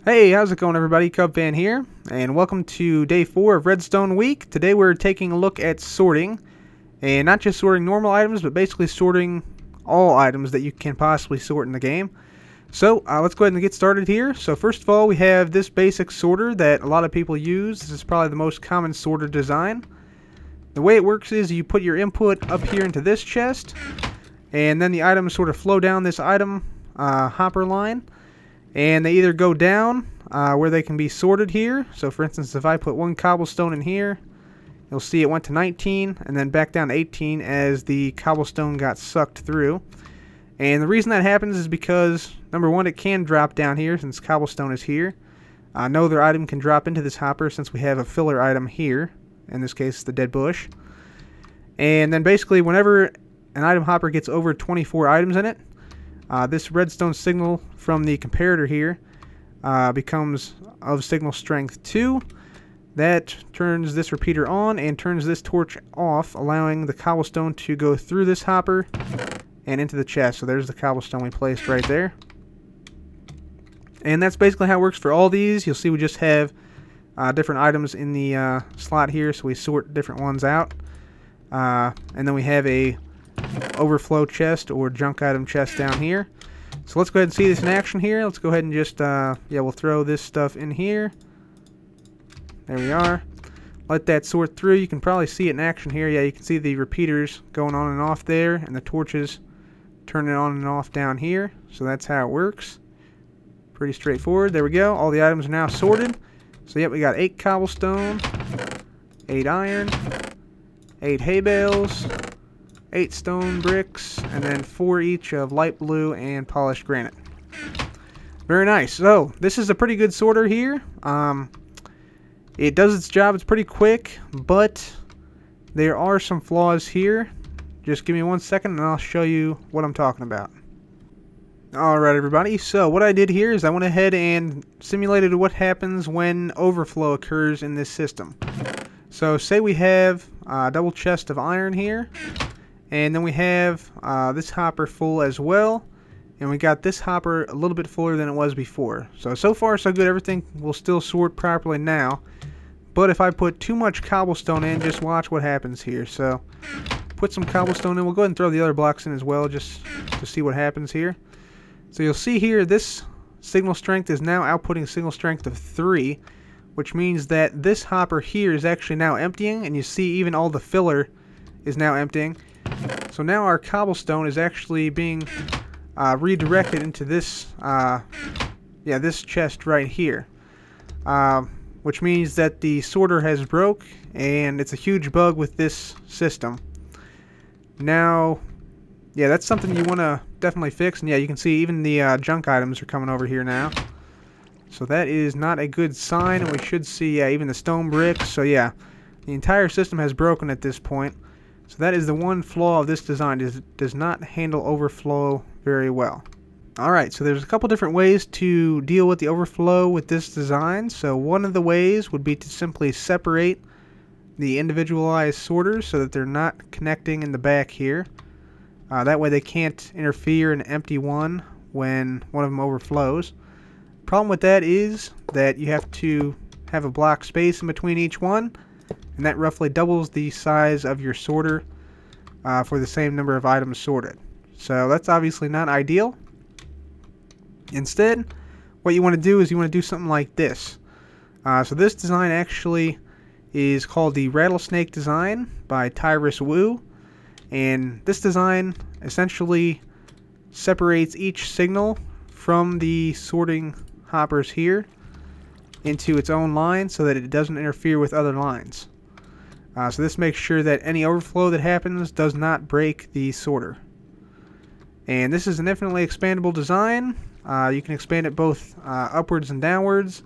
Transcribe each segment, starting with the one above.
Hey, how's it going everybody? Cubfan here, and welcome to day 4 of Redstone week. Today we're taking a look at sorting, and not just sorting normal items, but basically sorting all items that you can possibly sort in the game. So let's go ahead and get started here. So first of all, we have this basic sorter that a lot of people use. This is probably the most common sorter design. The way it works is you put your input up here into this chest, and then the items sort of flow down this item hopper line. And they either go down where they can be sorted here. So for instance, if I put one cobblestone in here, you'll see it went to 19 and then back down to 18 as the cobblestone got sucked through. And the reason that happens is because, number one, it can drop down here since cobblestone is here. No other item can drop into this hopper since we have a filler item here. In this case, the dead bush. And then basically whenever an item hopper gets over 24 items in it, this redstone signal from the comparator here becomes of signal strength 2. That turns this repeater on and turns this torch off, allowing the cobblestone to go through this hopper and into the chest. So there's the cobblestone we placed right there. And that's basically how it works for all these. You'll see we just have different items in the slot here, so we sort different ones out. And then we have a overflow chest or junk item chest down here. So let's go ahead and see this in action here. Let's go ahead and just we'll throw this stuff in here. There we are. Let that sort through. You can probably see it in action here. Yeah, you can see the repeaters going on and off there, and the torches turning on and off down here. So that's how it works. Pretty straightforward. There we go. All the items are now sorted. So yep, we got 8 cobblestone, 8 iron, 8 hay bales, 8 stone bricks, and then 4 each of light blue and polished granite. Very nice. So this is a pretty good sorter here. It does its job. It's pretty quick, but there are some flaws here. Just give me 1 second and I'll show you what I'm talking about. Alright everybody, so what I did here is I went ahead and simulated what happens when overflow occurs in this system. So say we have a double chest of iron here. And then we have this hopper full as well. And we got this hopper a little bit fuller than it was before. So far so good. Everything will still sort properly now. But if I put too much cobblestone in, just watch what happens here. So put some cobblestone in. We'll go ahead and throw the other blocks in as well just to see what happens here. So you'll see here this signal strength is now outputting signal strength of 3. Which means that this hopper here is actually now emptying. And you see even all the filler is now emptying. So now our cobblestone is actually being redirected into this, this chest right here, which means that the sorter has broke, and it's a huge bug with this system. Now, yeah, that's something you want to definitely fix, and yeah, you can see even the junk items are coming over here now. So that is not a good sign, and we should see even the stone bricks. So yeah, the entire system has broken at this point. So that is the one flaw of this design, it does not handle overflow very well. Alright, so there's a couple different ways to deal with the overflow with this design. So one of the ways would be to simply separate the individualized sorters so that they're not connecting in the back here. That way they can't interfere in an empty one when one of them overflows. Problem with that is that you have to have a block space in between each one. And that roughly doubles the size of your sorter for the same number of items sorted. So that's obviously not ideal. Instead, what you want to do is you want to do something like this. So this design actually is called the Rattlesnake Design by Tyrus Wu. And this design essentially separates each signal from the sorting hoppers here into its own line so that it doesn't interfere with other lines. So this makes sure that any overflow that happens does not break the sorter. And this is an infinitely expandable design. You can expand it both upwards and downwards.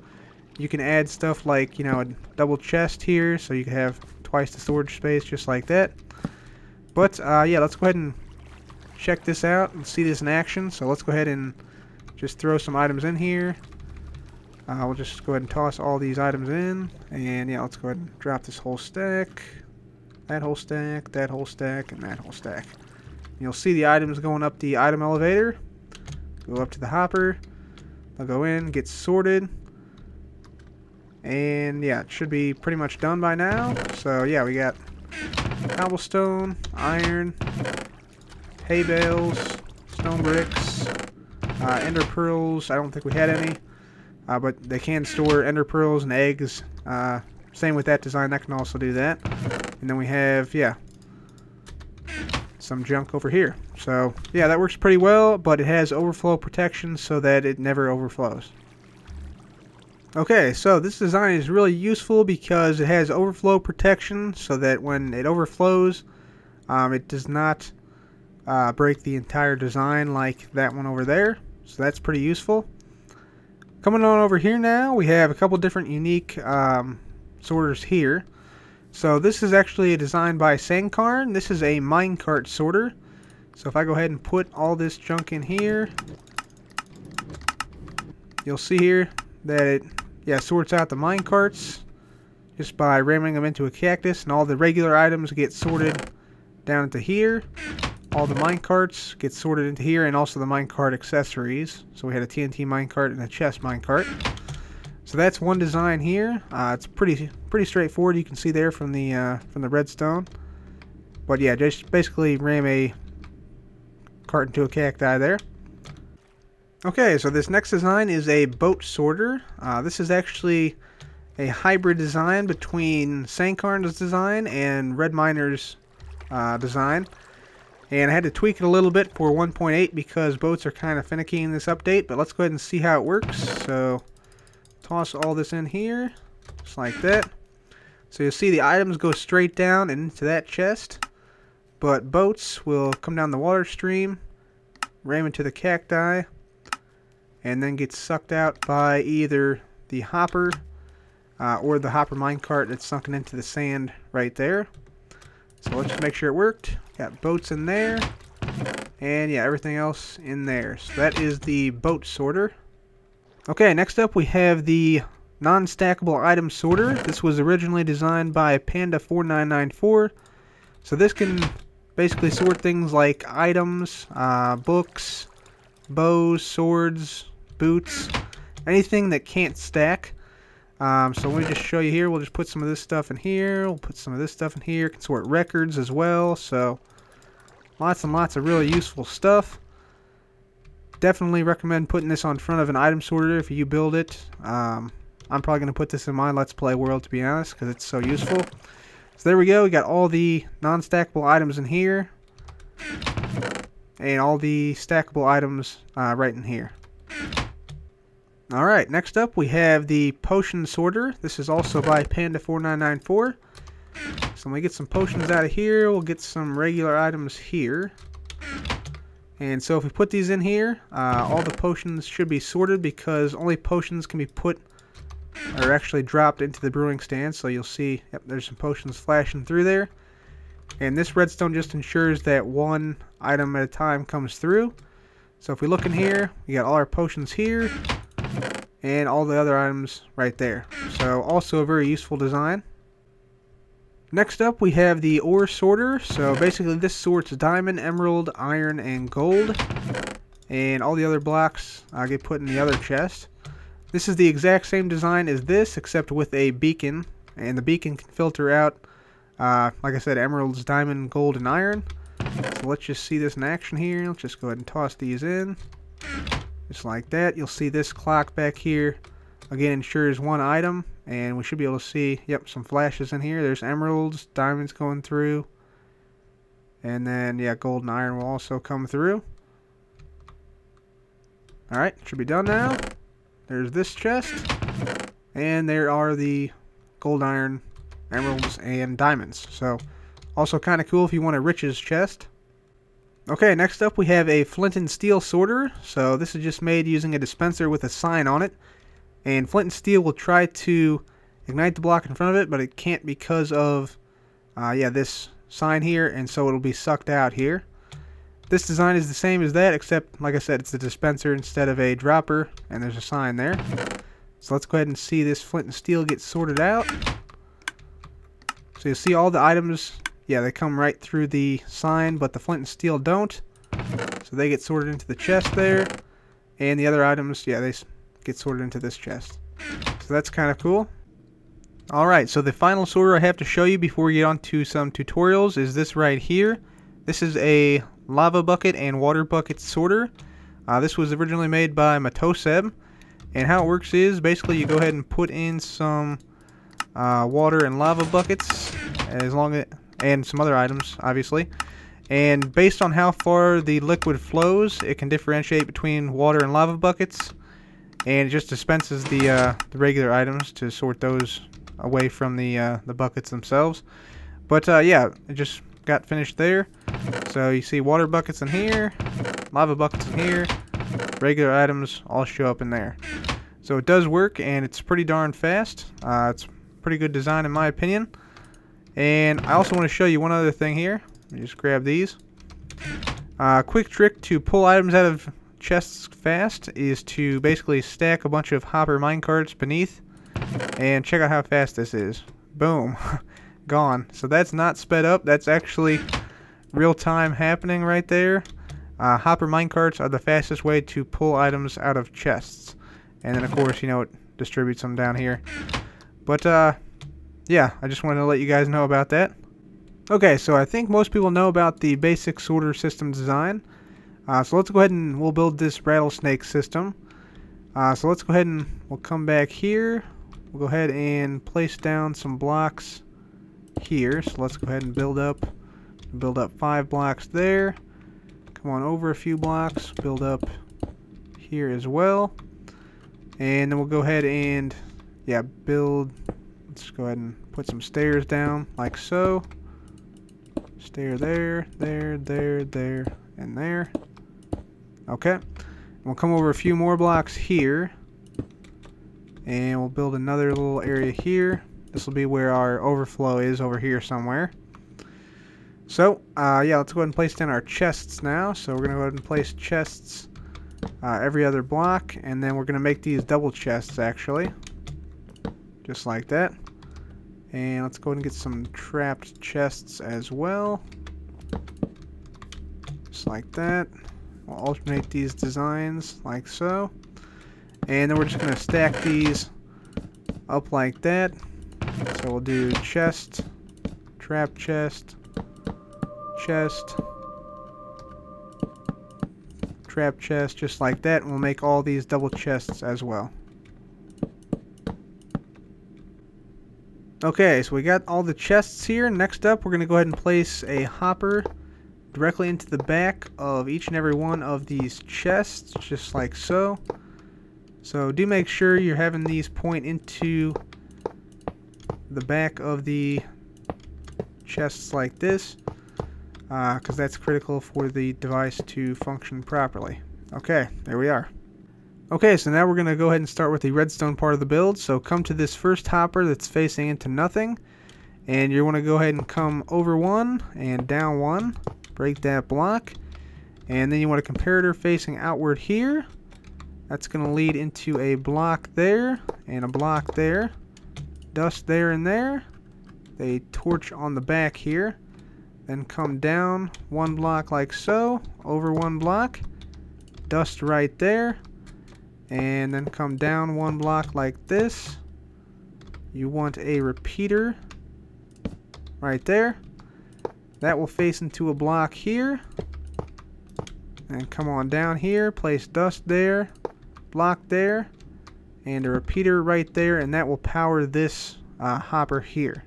You can add stuff like, a double chest here, so you can have twice the storage space just like that. But yeah, let's go ahead and check this out and see this in action. So let's go ahead and just throw some items in here. We'll just go ahead and toss all these items in, and yeah, let's go ahead and drop this whole stack, that whole stack, that whole stack, and that whole stack. You'll see the items going up the item elevator, go up to the hopper, they'll go in, get sorted, And yeah, it should be pretty much done by now. So yeah, we got cobblestone, iron, hay bales, stone bricks, ender pearls. I don't think we had any, but they can store ender pearls and eggs. Same with that design, that can also do that. And then we have, yeah, some junk over here. So yeah, that works pretty well, but it has overflow protection so that it never overflows. Okay, so this design is really useful because it has overflow protection so that when it overflows, it does not break the entire design like that one over there. So that's pretty useful. Coming on over here now, we have a couple different unique sorters here. So this is actually a design by Sankarn. This is a Minecart Sorter. So if I go ahead and put all this junk in here, you'll see here that it sorts out the minecarts just by ramming them into a cactus, and all the regular items get sorted down into here. All the minecarts get sorted into here, and also the minecart accessories. So we had a TNT minecart and a chest minecart. So that's one design here. It's pretty straightforward. You can see there from the redstone. But yeah, just basically ram a cart into a cacti there. Okay, so this next design is a boat sorter. This is actually a hybrid design between Sankarn's design and Red Miner's design. And I had to tweak it a little bit for 1.8 because boats are kind of finicky in this update. But let's go ahead and see how it works. So toss all this in here, just like that. So you'll see the items go straight down and into that chest. But boats will come down the water stream, ram into the cacti, and then get sucked out by either the hopper or the hopper minecart that's sunken into the sand right there. So let's just make sure it worked. Got boats in there, and yeah, everything else in there. So that is the boat sorter. Okay, next up we have the non-stackable item sorter. This was originally designed by Panda4994. So this can basically sort things like items, books, bows, swords, boots, anything that can't stack. So let me just show you here. We'll just put some of this stuff in here. We'll put some of this stuff in here. It can sort records as well. So lots and lots of really useful stuff. Definitely recommend putting this on front of an item sorter if you build it. I'm probably going to put this in my Let's Play world, to be honest, because it's so useful. So there we go. We got all the non-stackable items in here, and all the stackable items right in here. Alright, next up we have the potion sorter. This is also by Panda4994. So when we get some potions out of here, we'll get some regular items here. And so if we put these in here, all the potions should be sorted because only potions can be put or actually dropped into the brewing stand. So you'll see, yep, there's some potions flashing through there. And this redstone just ensures that one item at a time comes through. So if we look in here, we got all our potions here, and all the other items right there. So also a very useful design. Next up we have the ore sorter. So basically this sorts diamond, emerald, iron, and gold. And all the other blocks get put in the other chest. This is the exact same design as this, except with a beacon. And the beacon can filter out, like I said, emeralds, diamond, gold, and iron. So let's just see this in action here. Let's just go ahead and toss these in. Just like that. You'll see this clock back here. Again, ensures one item. And we should be able to see, yep, some flashes in here. There's emeralds, diamonds going through. And then, yeah, gold and iron will also come through. Alright, should be done now. There's this chest. And there are the gold, iron, emeralds, and diamonds. So, also kind of cool if you want a riches chest. Okay, next up we have a flint and steel sorter. So this is just made using a dispenser with a sign on it. And flint and steel will try to ignite the block in front of it, but it can't because of this sign here, and so it'll be sucked out here. This design is the same as that, except, like I said, it's a dispenser instead of a dropper, and there's a sign there. So let's go ahead and see this flint and steel get sorted out. So you'll see all the items, yeah, they come right through the sign, but the flint and steel don't. So they get sorted into the chest there, and the other items, yeah, they get sorted into this chest. So that's kind of cool. Alright, so the final sorter I have to show you before we get on to some tutorials is this right here. This is a lava bucket and water bucket sorter. This was originally made by Matoseb, and how it works is basically you go ahead and put in some water and lava buckets, and some other items, obviously. And based on how far the liquid flows, it can differentiate between water and lava buckets, and it just dispenses the regular items to sort those away from the buckets themselves. But yeah, it just got finished there. So you see water buckets in here, lava buckets in here, regular items all show up in there. So it does work, and it's pretty darn fast. It's pretty good design in my opinion. And I also want to show you one other thing here. Let me just grab these. Quick trick to pull items out of chests fast is to basically stack a bunch of hopper minecarts beneath. And check out how fast this is. Boom. Gone. So that's not sped up. That's actually real time happening right there. Hopper minecarts are the fastest way to pull items out of chests. And then of course, you know, it distributes them down here. But yeah, I just wanted to let you guys know about that. Okay, so I think most people know about the basic sorter system design. So let's go ahead and we'll build this rattlesnake system. So let's go ahead and we'll come back here. We'll go ahead and place down some blocks here. So let's go ahead and build up 5 blocks there. Come on over a few blocks, build up here as well. And then we'll go ahead and let's go ahead and put some stairs down like so. Stair there, there, there, there, and there. Okay. We'll come over a few more blocks here. And we'll build another little area here. This will be where our overflow is, over here somewhere. So, yeah, let's go ahead and place down our chests now. So we're going to go ahead and place chests every other block. And then we're going to make these double chests, actually. Just like that. And let's go ahead and get some trapped chests as well. Just like that. We'll alternate these designs like so. And then we're just going to stack these up like that. So we'll do chest, trap chest, chest, trap chest, just like that. And we'll make all these double chests as well. Okay, so we got all the chests here. Next up, we're going to go ahead and place a hopper directly into the back of each and every one of these chests, just like so. So do make sure you're having these point into the back of the chests like this, because that's critical for the device to function properly. Okay, there we are. Okay, so now we're going to go ahead and start with the redstone part of the build. So come to this first hopper that's facing into nothing, and you want to go ahead and come over one and down one, break that block, and then you want a comparator facing outward here. That's going to lead into a block there and a block there, dust there and there, a torch on the back here, then come down one block like so, over one block, dust right there, and then come down one block like this. You want a repeater right there. That will face into a block here. And come on down here, place dust there, block there, and a repeater right there, and that will power this hopper here.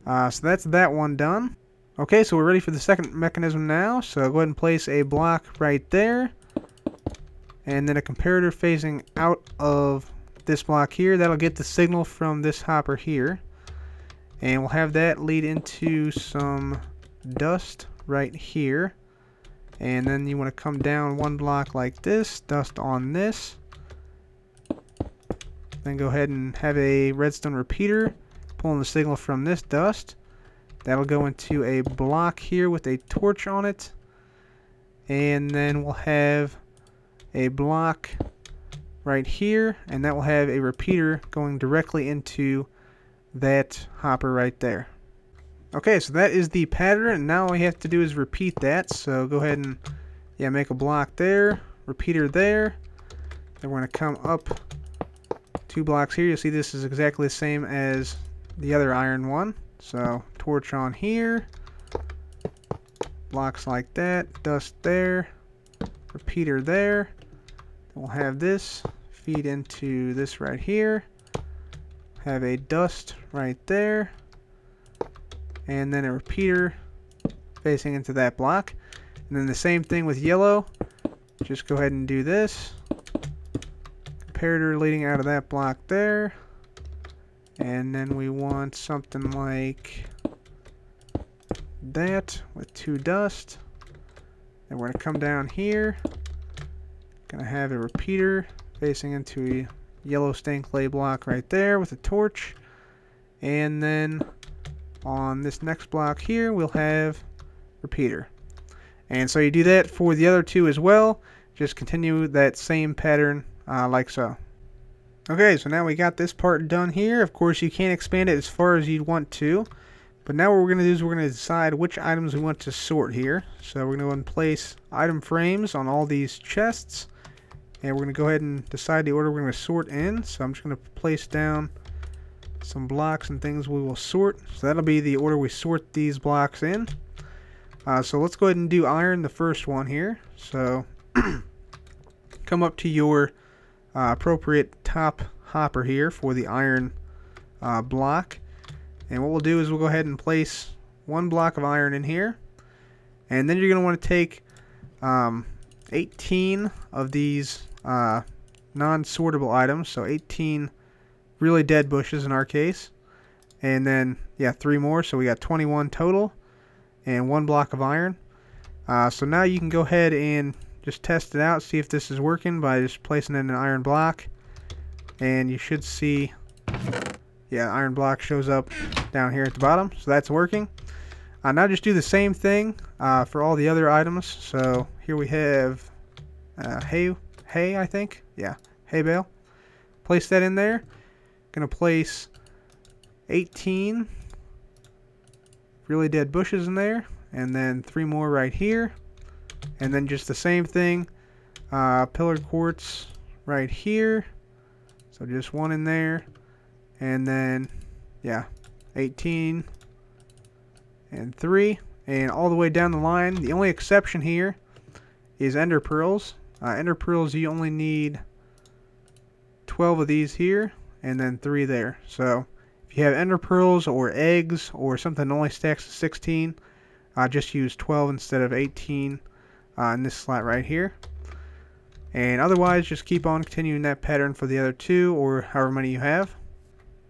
So that's that one done. Okay, so we're ready for the second mechanism now. So go ahead and place a block right there, and then a comparator facing out of this block here. That'll get the signal from this hopper here, and we'll have that lead into some dust right here. And then you want to come down one block like this, dust on this, then go ahead and have a redstone repeater pulling the signal from this dust. That'll go into a block here with a torch on it, and then we'll have a block right here, and that will have a repeater going directly into that hopper right there. Okay, so that is the pattern, and now all you have to do is repeat that. So go ahead and make a block there, repeater there, then we're going to come up 2 blocks here. You'll see this is exactly the same as the other iron one. So torch on here, blocks like that, dust there, repeater there. We'll have this feed into this right here, have a dust right there, and then a repeater facing into that block. And then the same thing with yellow. Just go ahead and do this. Comparator leading out of that block there. And then we want something like that with 2 dust. And we're going to come down here. Going to have a repeater facing into a yellow stained clay block right there with a torch. And then on this next block here, we'll have repeater. And so you do that for the other 2 as well. Just continue that same pattern like so. Okay, so now we got this part done here. Of course, you can't expand it as far as you'd want to. But now what we're going to do is we're going to decide which items we want to sort here. So we're going to go and place item frames on all these chests. And we're going to go ahead and decide the order we're going to sort in. So I'm just going to place down some blocks and things we will sort. So that'll be the order we sort these blocks in. So let's go ahead and do iron, the first one here. So come up to your appropriate top hopper here for the iron block. And what we'll do is we'll go ahead and place 1 block of iron in here. And then you're going to want to take 18 of these non-sortable items. So 18 really dead bushes in our case. And then, yeah, 3 more. So we got 21 total. And 1 block of iron. So now you can go ahead and just test it out, see if this is working by just placing it in an iron block. And you should see, yeah, iron block shows up down here at the bottom. So that's working. Now just do the same thing for all the other items. So here we have hay, I think. Yeah, hay bale. Place that in there. Gonna place 18 really dead bushes in there, and then 3 more right here, and then just the same thing, pillared quartz right here, so just 1 in there, and then yeah, 18 and 3, and all the way down the line. The only exception here is ender pearls. Ender pearls, you only need 12 of these here, and then 3 there. So if you have ender pearls or eggs or something that only stacks to 16, just use 12 instead of 18 in this slot right here. And otherwise, just keep on continuing that pattern for the other 2 or however many you have.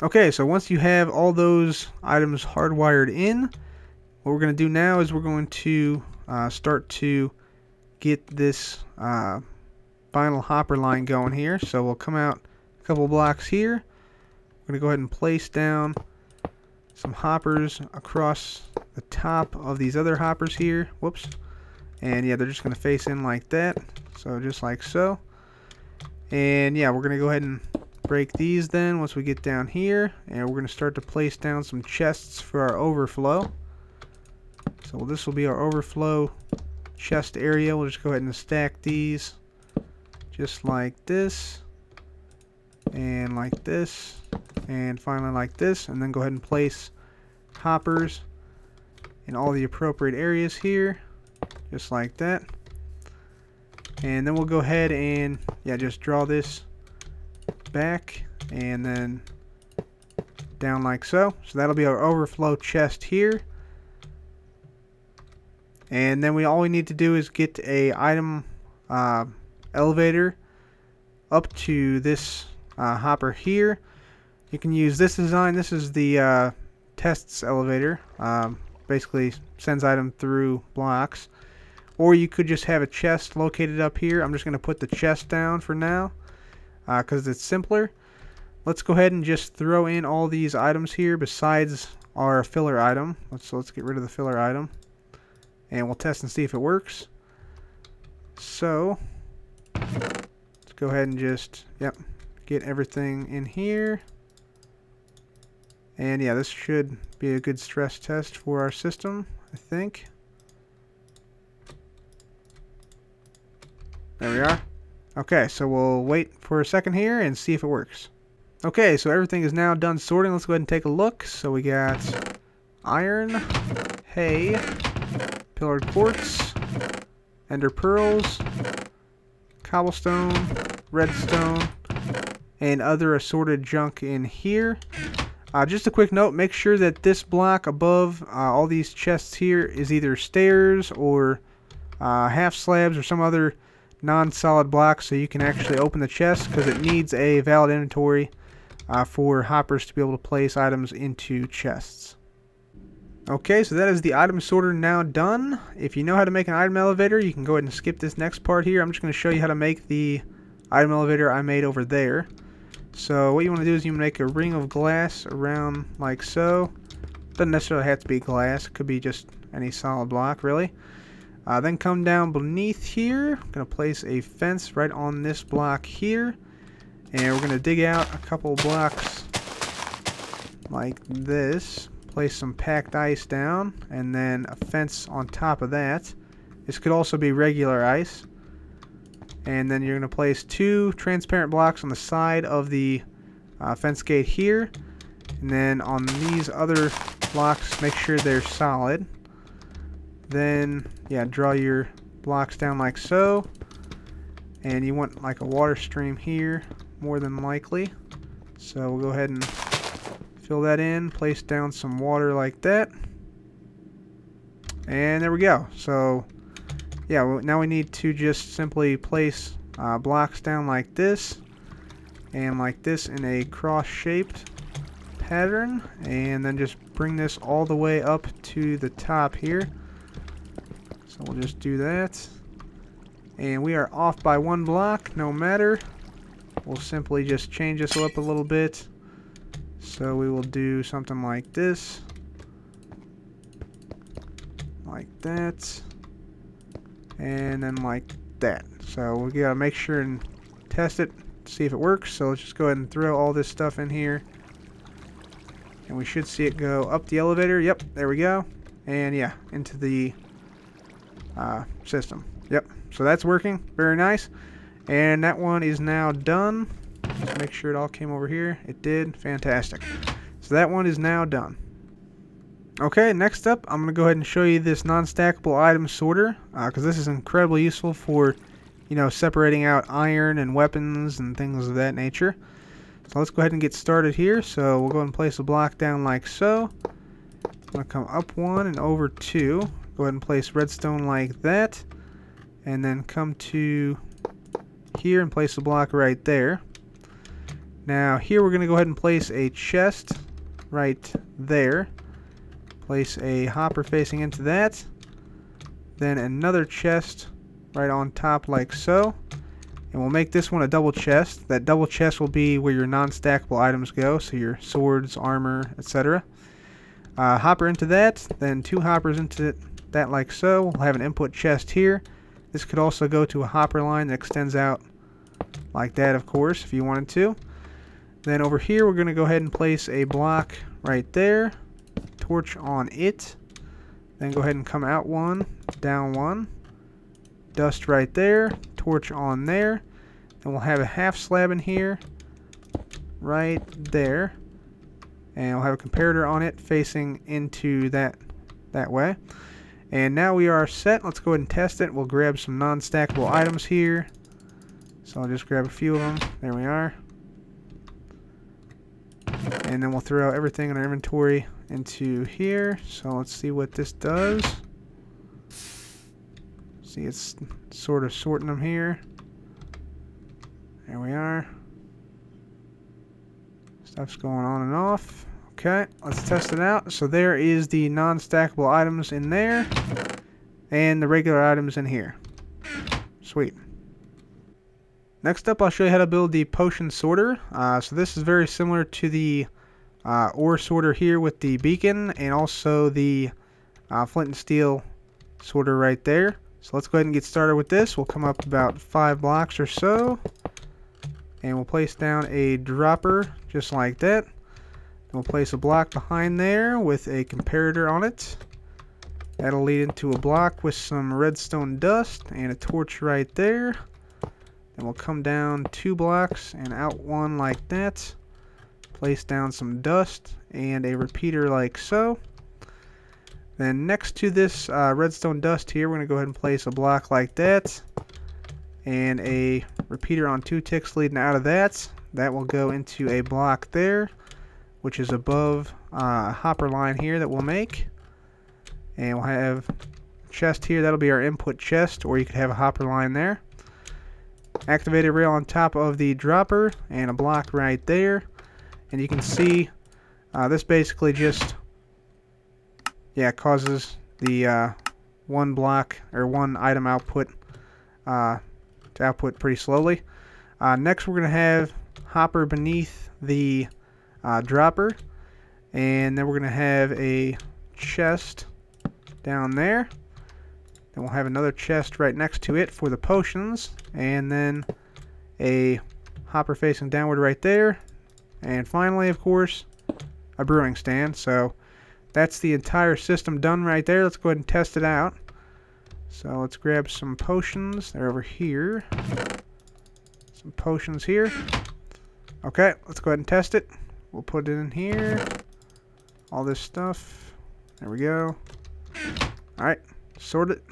Okay, so once you have all those items hardwired in, what we're going to do now is we're going to start to get this vinyl hopper line going here. So we'll come out a couple blocks here. We're going to go ahead and place down some hoppers across the top of these other hoppers here. Whoops. And yeah, they're just going to face in like that. So just like so. And yeah, we're going to go ahead and break these then once we get down here. And we're going to start to place down some chests for our overflow. So this will be our overflow chest area. We'll just go ahead and stack these just like this. And like this. And finally like this. And then go ahead and place hoppers in all the appropriate areas here. Just like that. And then we'll go ahead and yeah, just draw this back and then down like so. So that'll be our overflow chest here. And then all we need to do is get a item elevator up to this hopper here. You can use this design. This is the tests elevator. Basically sends item through blocks. Or you could just have a chest located up here. I'm just going to put the chest down for now because it's simpler. Let's go ahead and just throw in all these items here besides our filler item. Let's get rid of the filler item. And we'll test and see if it works. So let's go ahead and just get everything in here. And yeah, this should be a good stress test for our system, I think. There we are. Okay, so we'll wait for a second here and see if it works. Okay, so everything is now done sorting. Let's go ahead and take a look. So we got iron, hay, pillared quartz, ender pearls, cobblestone, redstone, and other assorted junk in here. Just a quick note, make sure that this block above all these chests here is either stairs or half slabs or some other non-solid block so you can actually open the chest, because it needs a valid inventory for hoppers to be able to place items into chests. Okay, so that is the item sorter now done. If you know how to make an item elevator, you can go ahead and skip this next part here. I'm just going to show you how to make the item elevator I made over there. So what you want to do is you make a ring of glass around like so. Doesn't necessarily have to be glass, it could be just any solid block really. Then come down beneath here. I'm going to place a fence right on this block here. And we're going to dig out a couple blocks like this. Place some packed ice down, and then a fence on top of that. This could also be regular ice. And then you're going to place 2 transparent blocks on the side of the fence gate here. And then on these other blocks, make sure they're solid. Then, yeah, draw your blocks down like so. And you want like a water stream here, more than likely. So we'll go ahead and fill that in, place down some water like that, and there we go. So yeah, now we need to just simply place blocks down like this and like this in a cross-shaped pattern, and then just bring this all the way up to the top here. So we'll just do that, and we are off by 1 block, no matter. We'll simply just change this up a little bit. So we will do something like this, like that, and then like that. So we gotta make sure and test it, see if it works. So let's just go ahead and throw all this stuff in here, and we should see it go up the elevator. Yep, there we go, and yeah, into the system. Yep, so that's working, very nice. And that one is now done. Just make sure it all came over here. It did. Fantastic. So that one is now done. Okay, next up, I'm going to go ahead and show you this non-stackable item sorter, because this is incredibly useful for, you know, separating out iron and weapons and things of that nature. So let's go ahead and get started here. So we'll go ahead and place a block down like so. I'm going to come up 1 and over 2. Go ahead and place redstone like that. And then come to here and place a block right there. Now here we're going to go ahead and place a chest right there. Place a hopper facing into that. Then another chest right on top like so. And we'll make this one a double chest. That double chest will be where your non-stackable items go, so your swords, armor, etc. Hopper into that, then 2 hoppers into that like so. We'll have an input chest here. This could also go to a hopper line that extends out like that, of course, if you wanted to. Then over here we're going to go ahead and place a block right there, torch on it, then go ahead and come out 1, down 1, dust right there, torch on there, and we'll have a half slab in here, right there, and we'll have a comparator on it facing into that way. And now we are set. Let's go ahead and test it. We'll grab some non-stackable items here. So I'll just grab a few of them. There we are. And then we'll throw everything in our inventory into here. So let's see what this does. See, it's sort of sorting them here. There we are. Stuff's going on and off. Okay, let's test it out. So there is the non-stackable items in there, and the regular items in here. Sweet. Next up, I'll show you how to build the potion sorter. So this is very similar to the ore sorter here with the beacon, and also the flint and steel sorter right there. So let's go ahead and get started with this. We'll come up about 5 blocks or so, and we'll place down a dropper just like that. We'll place a block behind there with a comparator on it. That'll lead into a block with some redstone dust and a torch right there. Then we'll come down 2 blocks and out 1 like that. Place down some dust and a repeater like so. Then next to this redstone dust here, we're going to go ahead and place a block like that. And a repeater on 2 ticks leading out of that. That will go into a block there, which is above a hopper line here that we'll make. And we'll have a chest here. That'll be our input chest, or you could have a hopper line there. Activated rail on top of the dropper and a block right there. And you can see this basically just causes the one block or one item output to output pretty slowly. Next we're going to have hopper beneath the dropper, and then we're going to have a chest down there. Then we'll have another chest right next to it for the potions, and then a hopper facing downward right there, and finally, of course, a brewing stand. So that's the entire system done right there. Let's go ahead and test it out. So let's grab some potions. They're over here. Some potions here. Okay, let's go ahead and test it. We'll put it in here. All this stuff. There we go. Alright, sort it.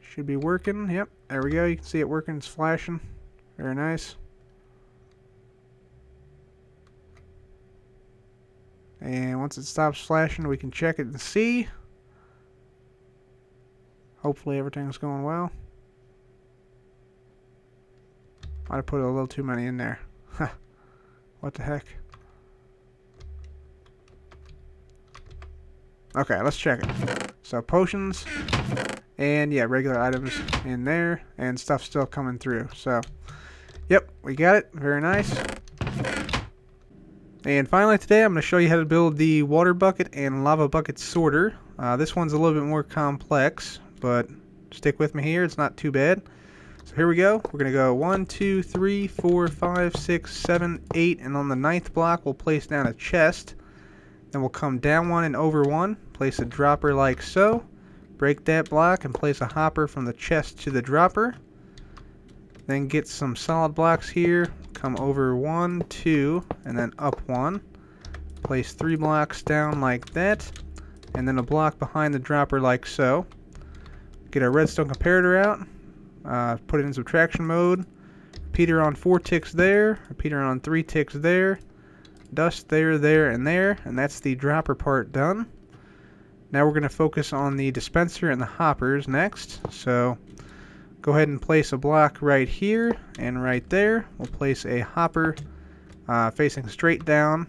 Should be working. Yep, there we go. You can see it working. It's flashing. Very nice. And once it stops flashing, we can check it and see. Hopefully everything's going well. Might have put a little too many in there. What the heck? Okay, let's check it. So potions, and yeah, regular items in there, and stuff still coming through. So, yep, we got it. Very nice. And finally today I'm going to show you how to build the water bucket and lava bucket sorter. This one's a little bit more complex, but stick with me here. It's not too bad. So here we go. We're going to go 1, 2, 3, 4, 5, 6, 7, 8, and on the 9th block we'll place down a chest. Then we'll come down one and over one, place a dropper like so, break that block and place a hopper from the chest to the dropper. Then get some solid blocks here, come over 1, 2, and then up 1. Place 3 blocks down like that, and then a block behind the dropper like so. Get our redstone comparator out, put it in subtraction mode, repeater on 4 ticks there, repeater on 3 ticks there, dust there, there, and there, and that's the dropper part done. Now we're going to focus on the dispenser and the hoppers next. So go ahead and place a block right here and right there. We'll place a hopper facing straight down,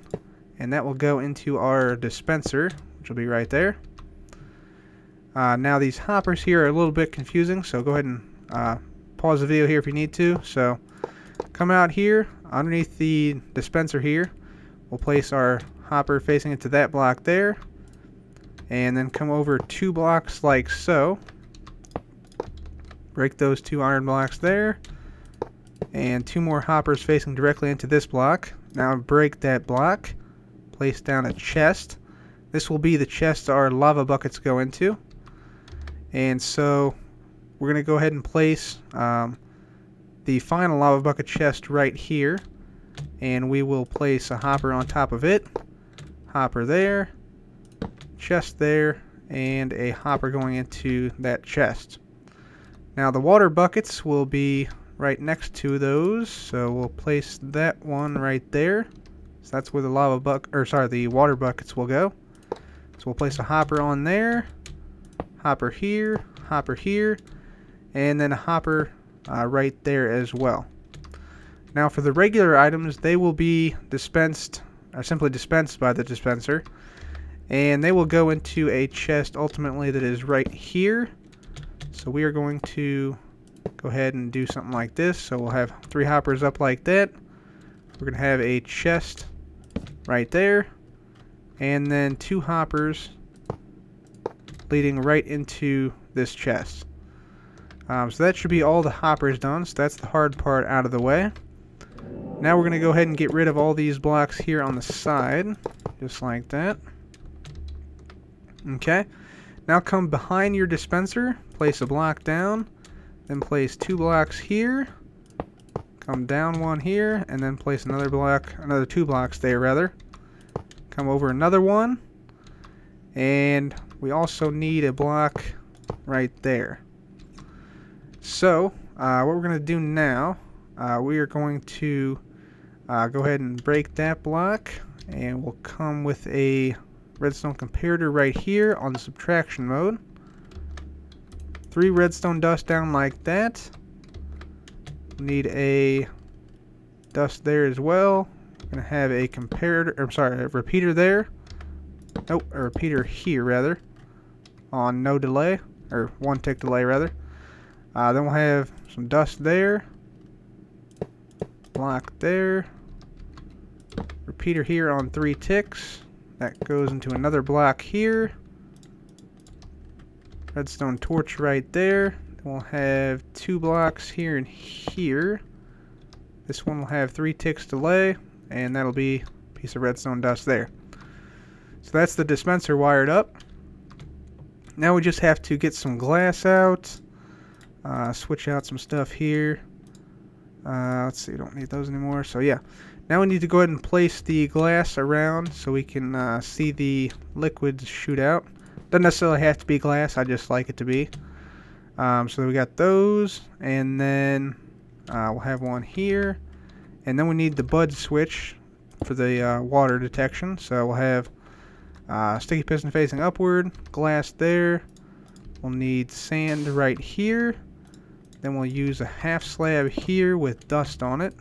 and that will go into our dispenser, which will be right there. Now these hoppers here are a little bit confusing, so go ahead and pause the video here if you need to. So come out here underneath the dispenser here. We'll place our hopper facing into that block there, and then come over 2 blocks like so. Break those 2 iron blocks there, and 2 more hoppers facing directly into this block. Now break that block, place down a chest. This will be the chest our lava buckets go into. And so we're going to go ahead and place the final lava bucket chest right here, and we will place a hopper on top of it, hopper there, chest there, and a hopper going into that chest. Now the water buckets will be right next to those, so we'll place that one right there. So that's where the the water buckets will go. So we'll place a hopper on there, hopper here, and then a hopper right there as well. Now for the regular items, they will be dispensed, or simply dispensed by the dispenser, and they will go into a chest ultimately that is right here. So we are going to go ahead and do something like this. So we'll have 3 hoppers up like that. We're going to have a chest right there, and then 2 hoppers leading right into this chest. So that should be all the hoppers done. So that's the hard part out of the way. Now we're going to go ahead and get rid of all these blocks here on the side, just like that. Okay. Now come behind your dispenser, place a block down, then place 2 blocks here, Come down one here, and then place another block, another 2 blocks there rather. Come over another one, and we also need a block right there. So what we're going to do now, we are going to go ahead and break that block, and we'll come with a redstone comparator right here on the subtraction mode. 3 redstone dust down like that. Need a dust there as well. We're going to have a comparator, I'm sorry, a repeater there. Nope, a repeater here rather. On no delay, or 1 tick delay rather. Then we'll have some dust there. Block there. Repeater here on 3 ticks. That goes into another block here. Redstone torch right there. We'll have 2 blocks here and here. This one will have 3 ticks delay, and that'll be a piece of redstone dust there. So that's the dispenser wired up. Now we just have to get some glass out, switch out some stuff here. Let's see, we don't need those anymore. So yeah, now we need to go ahead and place the glass around so we can see the liquids shoot out. Doesn't necessarily have to be glass, I just like it to be. So we got those, and then we'll have one here, and then we need the bud switch for the water detection. So we'll have sticky piston facing upward, glass there. We'll need sand right here. Then we'll use a half slab here with dust on it,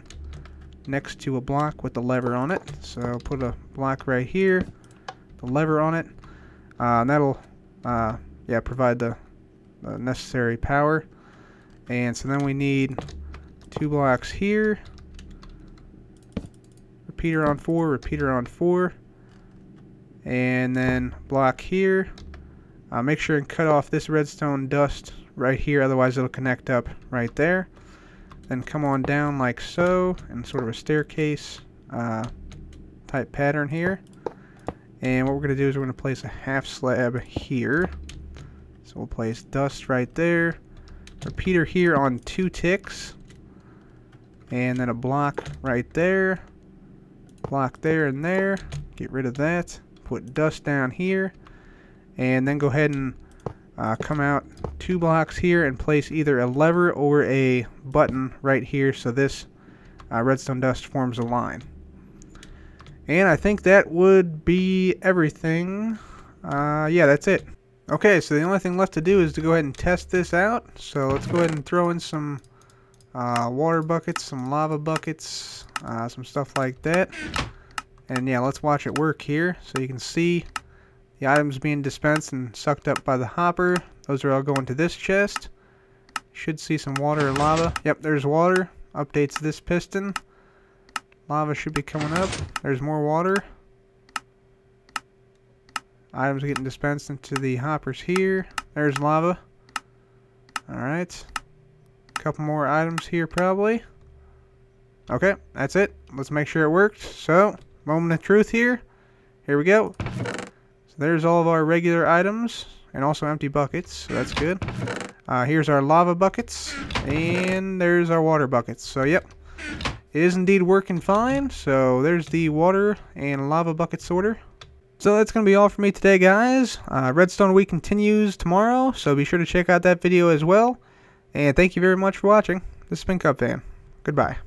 next to a block with the lever on it. So put a block right here, the lever on it, and that'll provide the necessary power. And so then we need 2 blocks here, repeater on 4, repeater on 4, and then block here. Make sure and cut off this redstone dust right here, otherwise it'll connect up right there. Then come on down like so, in sort of a staircase type pattern here. And what we're going to do is we're going to place a half slab here. So we'll place dust right there, repeater here on 2 ticks, and then a block right there, block there and there. Get rid of that. Put dust down here, and then go ahead and come out 2 blocks here and place either a lever or a button right here so this redstone dust forms a line. And I think that would be everything. Yeah, that's it. Okay, so the only thing left to do is to go ahead and test this out. So let's go ahead and throw in some water buckets, some lava buckets, some stuff like that. And yeah, let's watch it work here. So you can see the items being dispensed and sucked up by the hopper. Those are all going to this chest. Should see some water or lava. Yep, there's water. Updates this piston. Lava should be coming up. There's more water. Items getting dispensed into the hoppers here. There's lava. Alright. A couple more items here probably. Okay, that's it. Let's make sure it worked. So, moment of truth here. Here we go. So there's all of our regular items and also empty buckets. So that's good. Here's our lava buckets. And there's our water buckets. So yep. It is indeed working fine. So there's the water and lava bucket sorter. So that's going to be all for me today, guys. Redstone Week continues tomorrow, so be sure to check out that video as well. And thank you very much for watching. This has been Cupfan. Goodbye.